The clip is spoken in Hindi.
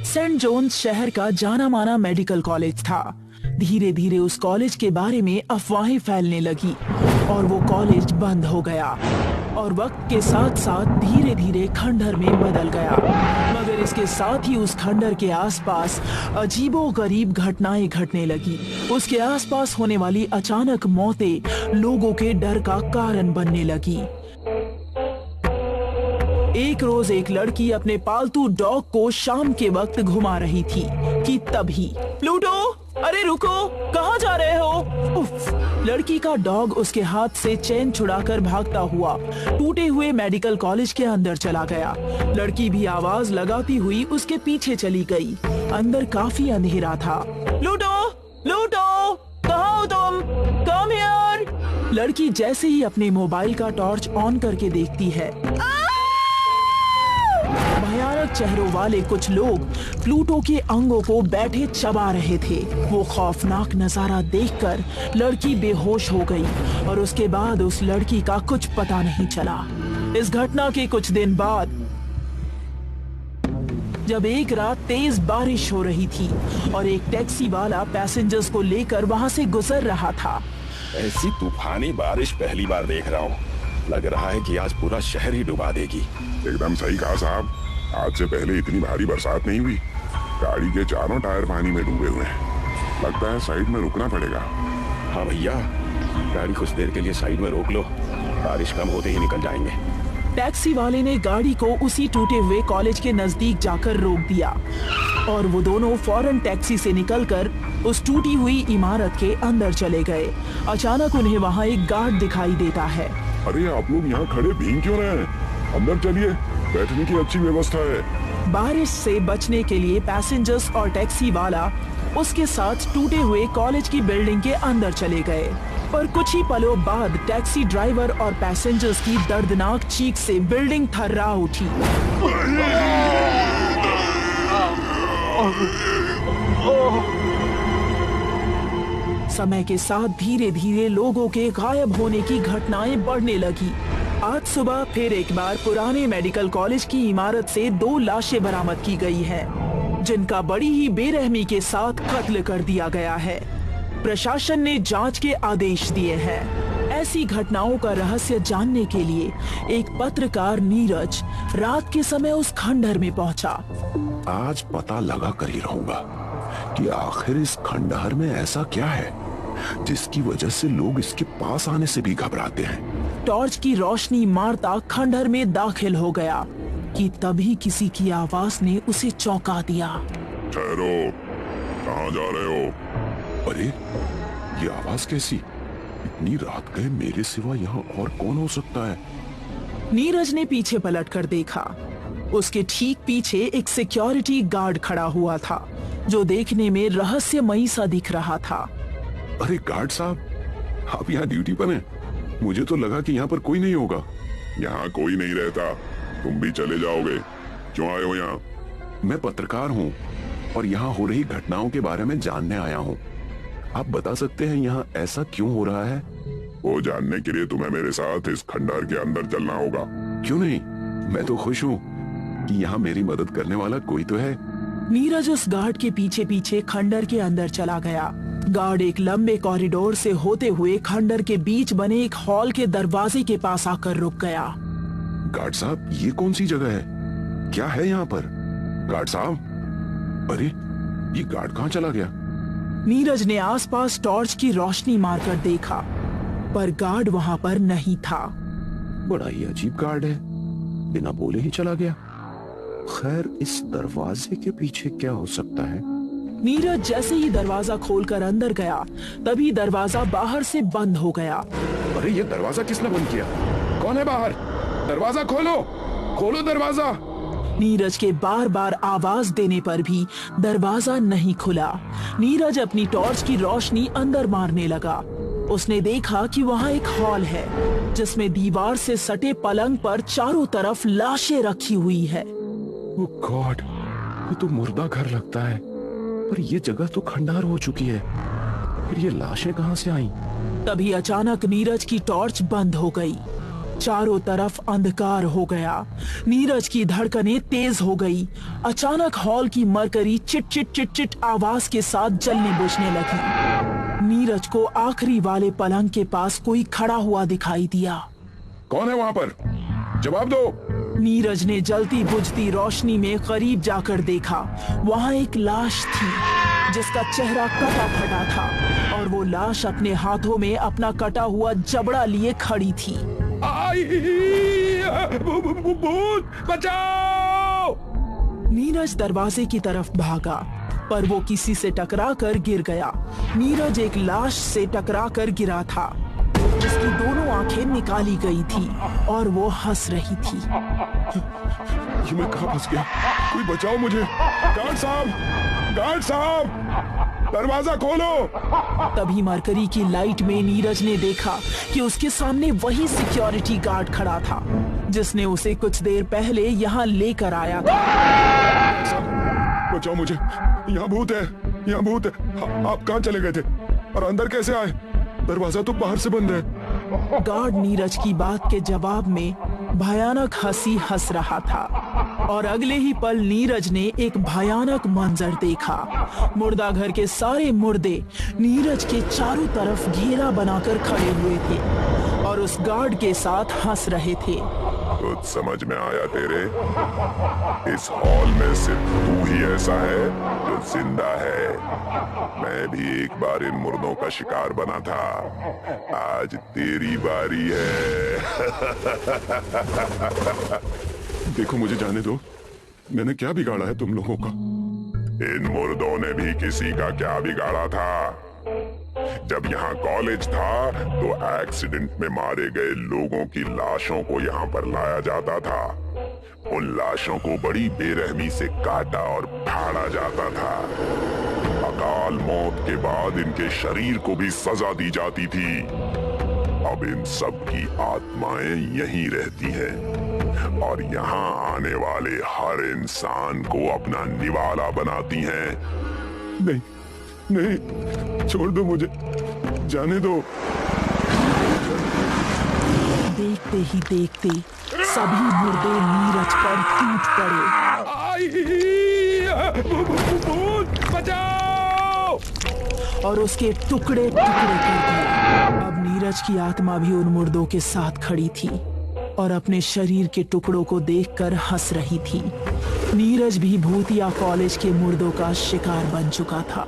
सेंट जोन्स शहर का जाना माना मेडिकल कॉलेज था। धीरे धीरे उस कॉलेज के बारे में अफवाहें फैलने लगी और वो कॉलेज बंद हो गया और वक्त के साथ साथ धीरे धीरे खंडहर में बदल गया। मगर इसके साथ ही उस खंडहर के आसपास अजीबोगरीब घटनाएं घटने लगी। उसके आसपास होने वाली अचानक मौतें लोगों के डर का कारण बनने लगी। एक रोज एक लड़की अपने पालतू डॉग को शाम के वक्त घुमा रही थी कि तभी प्लूटो, अरे रुको, कहाँ जा रहे हो? उफ, लड़की का डॉग उसके हाथ से चेन छुड़ाकर भागता हुआ टूटे हुए मेडिकल कॉलेज के अंदर चला गया। लड़की भी आवाज लगाती हुई उसके पीछे चली गई। अंदर काफी अंधेरा था। प्लूटो, प्लूटो, कहाँ हो तुम? Come here. लड़की जैसे ही अपने मोबाइल का टॉर्च ऑन करके देखती है, भयानक चेहरों वाले कुछ लोग प्लूटो के अंगों को बैठे चबा रहे थे। वो खौफनाक नजारा देखकर लड़की बेहोश हो गई और उसके बाद उस लड़की का कुछ पता नहीं चला। इस घटना के कुछ दिन बाद जब एक रात तेज बारिश हो रही थी और एक टैक्सी वाला पैसेंजर्स को लेकर वहां से गुजर रहा था। ऐसी तूफानी बारिश पहली बार देख रहा हूँ। लग रहा है कि आज पूरा शहर ही डुबा देगी। एकदम सही कहा साहब, आज से पहले इतनी भारी बरसात नहीं हुई। गाड़ी के चारों टायर पानी में डूबे हुए हैं। लगता है साइड में रुकना पड़ेगा। हाँ भैया, गाड़ी कुछ देर के लिए साइड में रोक लो, बारिश कम होते ही निकल जाएंगे। टैक्सी वाले ने गाड़ी को उसी टूटे हुए कॉलेज के नजदीक जाकर रोक दिया और वो दोनों फौरन टैक्सी से निकलकर उस टूटी हुई इमारत के अंदर चले गए। अचानक उन्हें वहाँ एक गार्ड दिखाई देता है। अरे आप लोग यहाँ खड़े भीग क्यों रहे हैं? अंदर चलिए, बैठने की अच्छी व्यवस्था है। बारिश से बचने के लिए पैसेंजर्स और टैक्सी वाला उसके साथ टूटे हुए कॉलेज की बिल्डिंग के अंदर चले गए। पर कुछ ही पलों बाद टैक्सी ड्राइवर और पैसेंजर्स की दर्दनाक चीख से बिल्डिंग थर्रा उठी। समय के साथ धीरे धीरे लोगों के गायब होने की घटनाएं बढ़ने लगी। आज सुबह फिर एक बार पुराने मेडिकल कॉलेज की इमारत से 2 लाशें बरामद की गई हैं, जिनका बड़ी ही बेरहमी के साथ कत्ल कर दिया गया है। प्रशासन ने जांच के आदेश दिए हैं। ऐसी घटनाओं का रहस्य जानने के लिए एक पत्रकार नीरज रात के समय उस खंडहर में पहुंचा। आज पता लगा कर ही रहूंगा कि आखिर इस खंडहर में ऐसा क्या है जिसकी वजह से लोग इसके पास आने से भी घबराते हैं। टॉर्च की रोशनी मारता खंडहर में दाखिल हो गया कि तभी किसी की आवाज ने उसे चौंका दिया। ठहरो, कहाँ जा रहे हो? अरे ये आवाज कैसी? इतनी रात गए मेरे सिवा यहाँ और कौन हो सकता है? नीरज ने पीछे पलटकर देखा। उसके ठीक पीछे एक सिक्योरिटी गार्ड खड़ा हुआ था जो देखने में रहस्यमयी सा दिख रहा था। अरे गार्ड साहब, आप यहाँ ड्यूटी पर हैं? मुझे तो लगा कि यहाँ पर कोई नहीं होगा। यहाँ कोई नहीं रहता, तुम भी चले जाओगे। क्यों आए हो यहाँ? मैं पत्रकार हूँ और यहाँ हो रही घटनाओं के बारे में जानने आया हूँ। आप बता सकते हैं यहाँ ऐसा क्यों हो रहा है? वो जानने के लिए तुम्हें मेरे साथ इस खंडहर के अंदर चलना होगा। क्यों नहीं, मैं तो खुश हूँ कि यहाँ मेरी मदद करने वाला कोई तो है। नीरज उस गार्ड के पीछे पीछे खंडहर के अंदर चला गया। गार्ड एक लंबे कॉरिडोर से होते हुए खंडहर के बीच बने एक हॉल के दरवाजे के पास आकर रुक गया। गार्ड साहब, ये कौन सी जगह है? क्या है यहाँ पर? गार्ड साहब, अरे ये गार्ड कहाँ चला गया? नीरज ने आसपास टॉर्च की रोशनी मारकर देखा, पर गार्ड वहां पर नहीं था। बड़ा ही अजीब गार्ड है, बिना बोले ही चला गया। खैर, इस दरवाजे के पीछे क्या हो सकता है? नीरज जैसे ही दरवाजा खोलकर अंदर गया, तभी दरवाजा बाहर से बंद हो गया। अरे ये दरवाजा किसने बंद किया? कौन है बाहर? दरवाजा खोलो, खोलो दरवाजा। नीरज के बार बार आवाज देने पर भी दरवाजा नहीं खुला। नीरज अपनी टॉर्च की रोशनी अंदर मारने लगा। उसने देखा कि वहाँ एक हॉल है जिसमें दीवार से सटे पलंग पर चारों तरफ लाशें रखी हुई है। ओह गॉड, ये तो मुर्दा घर लगता है। पर ये जगह तो खंडहर हो चुकी है, फिर ये लाशें कहाँ से आईं? तभी अचानक नीरज की टॉर्च बंद हो गई चारों तरफ अंधकार हो गया। नीरज की धड़कनें तेज हो गई। अचानक हॉल की mercury chit chit chit chit आवाज के साथ जलने बुझने लगी। नीरज को आखिरी वाले पलंग के पास कोई खड़ा हुआ दिखाई दिया। कौन है वहां पर? जवाब दो। नीरज ने जलती बुझती रोशनी में करीब जाकर देखा। वहां एक लाश थी जिसका चेहरा कटा फटा था और वो लाश अपने हाथों में अपना कटा हुआ जबड़ा लिए खड़ी थी। भूत बचाओ! नीरज दरवाजे की तरफ भागा पर वो किसी से टकरा कर गिर गया। नीरज एक लाश से टकरा कर गिरा था जिसकी दोनों आंखें निकाली गई थी और वो हंस रही थी। ये मैं कहाँ फंस गया? कोई बचाओ मुझे! गार्ड साहब! गार्ड साहब! दरवाजा खोलो! तभी मरकरी की लाइट में नीरज ने देखा कि उसके सामने वही सिक्योरिटी गार्ड खड़ा था जिसने उसे कुछ देर पहले यहाँ लेकर आया था। बचाओ मुझे! यहाँ भूत है! यहाँ भूत है! आप कहाँ चले गए थे और अंदर कैसे आए? दरवाजा तो बाहर से बंद है। गार्ड नीरज की बात के जवाब में भयानक हंसी हंस रहा था और अगले ही पल नीरज ने एक भयानक मंजर देखा। मुर्दा घर के सारे मुर्दे नीरज के चारों तरफ घेरा बनाकर खड़े हुए थे और उस गार्ड के साथ हंस रहे थे। कुछ समझ में आया तेरे? इस हॉल में सिर्फ तू ही ऐसा है जो जिंदा है। मैं भी एक बार इन मुर्दों का शिकार बना था। आज तेरी बारी है। देखो मुझे जाने दो। मैंने क्या बिगाड़ा है तुम लोगों का? इन मुर्दों ने भी किसी का क्या बिगाड़ा था? जब यहाँ कॉलेज था तो एक्सीडेंट में मारे गए लोगों की लाशों को यहाँ पर लाया जाता था। उन लाशों को बड़ी बेरहमी से काटा और फाड़ा जाता था। अकाल मौत के बाद इनके शरीर को भी सजा दी जाती थी। अब इन सब की आत्माएं यहीं रहती हैं और यहाँ आने वाले हर इंसान को अपना निवाला बनाती हैं। नहीं नहीं, छोड़ दो मुझे, जाने दो। देखते ही देखते सभी मुर्दे नीरज पर टूट पड़े। बचाओ! और उसके टुकड़े टुकड़े कर दिए। अब नीरज की आत्मा भी उन मुर्दों के साथ खड़ी थी और अपने शरीर के टुकड़ों को देखकर हंस रही थी। नीरज भी भूतिया कॉलेज के मुर्दों का शिकार बन चुका था।